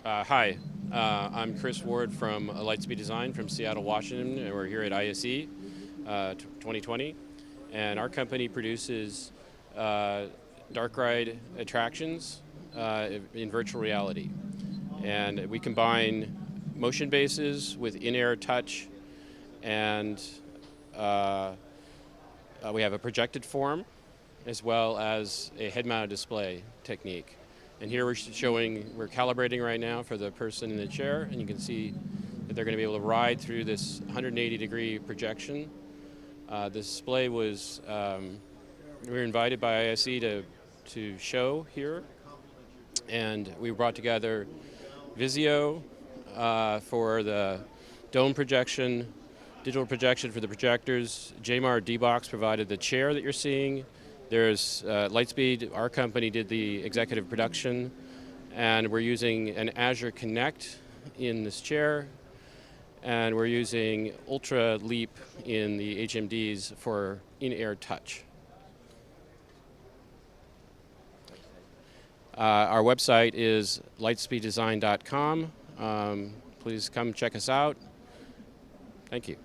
Hi, I'm Chris Ward from Lightspeed Design from Seattle, Washington, and we're here at ISE 2020. And our company produces dark ride attractions in virtual reality. And we combine motion bases with in-air touch, and we have a projected form as well as a head-mounted display technique. And here we're calibrating right now for the person in the chair, and you can see that they're going to be able to ride through this 180-degree projection. The display was, we were invited by ISE to show here, and we brought together Vizio for the dome projection, digital projection for the projectors. JMR D-Box provided the chair that you're seeing. There's Lightspeed, our company, did the executive production, and we're using an Azure Connect in this chair, and we're using Ultra Leap in the HMDs for in-air touch. Our website is lightspeeddesign.com. Please come check us out. Thank you.